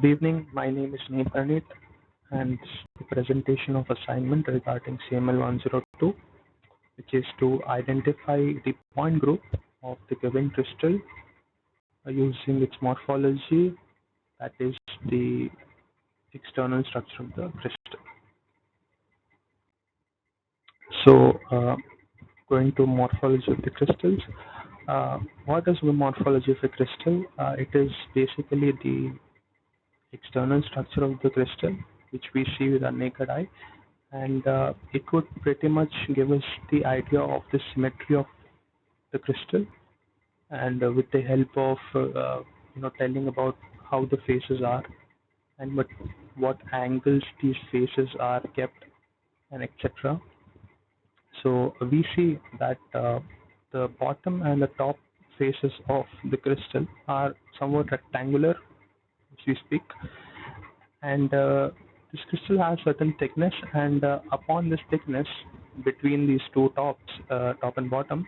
Good evening. My name is Neepanit, and this is the presentation of assignment regarding CML102, which is to identify the point group of the given crystal using its morphology, that is the external structure of the crystal. So, going to morphology of the crystals. What is the morphology of a crystal? It is basically the external structure of the crystal, which we see with our naked eye, and it would pretty much give us the idea of the symmetry of the crystal, and with the help of telling about how the faces are and what angles these faces are kept, and etc. So we see that the bottom and the top faces of the crystal are somewhat rectangular, as we speak, and this crystal has certain thickness, and upon this thickness between these two tops, top and bottom,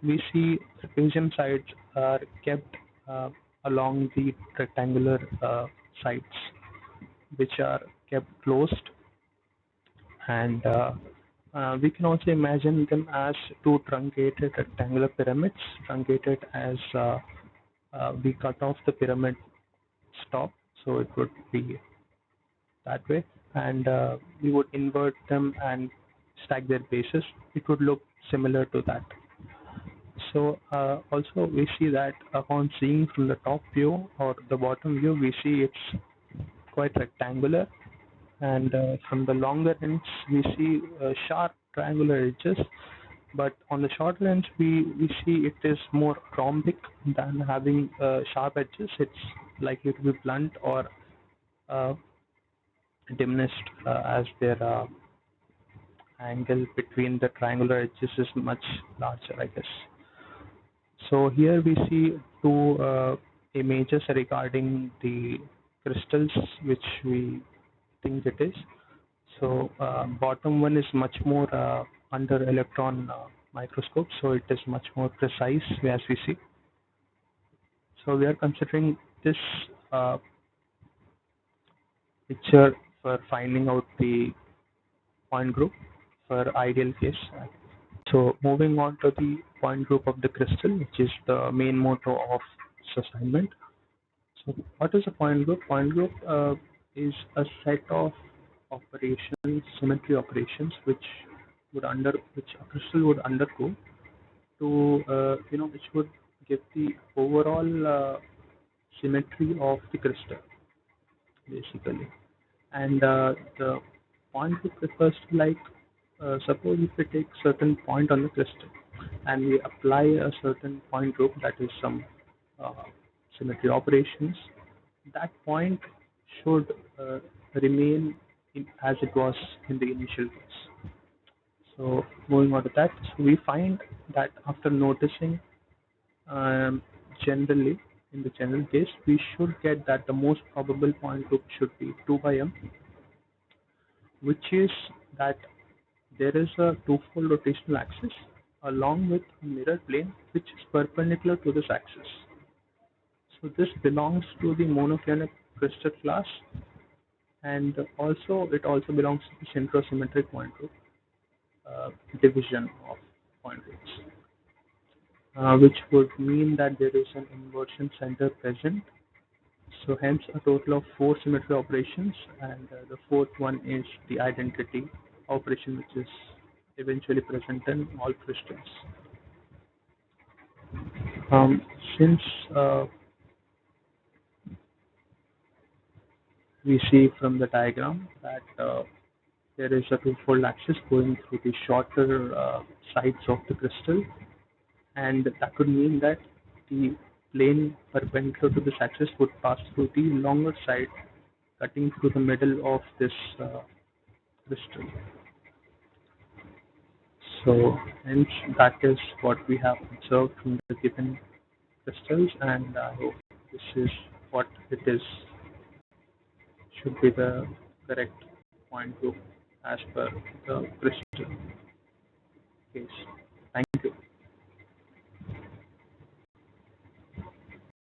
we see trapezium sides are kept along the rectangular sides, which are kept closed, and we can also imagine them as two truncated rectangular pyramids, truncated as we cut off the pyramid top, so it would be that way, and we would invert them and stack their bases. It would look similar to that. So also we see that upon seeing from the top view or the bottom view, we see it's quite rectangular, and from the longer ends we see sharp triangular edges, but on the shorter ends we see it is more rhombic than having sharp edges. It's likely to be blunt or uh, diminished, as their angle between the triangular edges is much larger, I guess. So here we see two images regarding the crystals which we think it is. So bottom one is much more under electron microscope, so it is much more precise as we see. So we are considering this uh, picture for finding out the point group for ideal case. So moving on to the point group of the crystal, which is the main motto of this assignment. So what is a point group? Point group is a set of operations, symmetry operations, which a crystal would undergo to which would give the overall symmetry of the crystal, basically. And the point group refers to, like, suppose if we take certain point on the crystal and we apply a certain point group, that is some uh, symmetry operations, that point should remain as it was in the initial case. So moving on to that, so we find that after noticing, um, generally, in the general case, we should get that the most probable point group should be 2 by m, which is that there is a twofold rotational axis along with a mirror plane which is perpendicular to this axis. So this belongs to the monoclinic crystal class, and also it also belongs to the centrosymmetric point group division of point groups, which would mean that there is an inversion center present. So hence a total of 4 symmetry operations, and the fourth one is the identity operation, which is eventually present in all crystals. Um, since we see from the diagram that there is a twofold axis going through the shorter sides of the crystal, and that would mean that the plane perpendicular to this axis would pass through the longer side, cutting through the middle of this crystal. So hence that is what we have observed from the given crystals, and I hope this is what it is, should be the correct point group as per the crystal case. Thank you.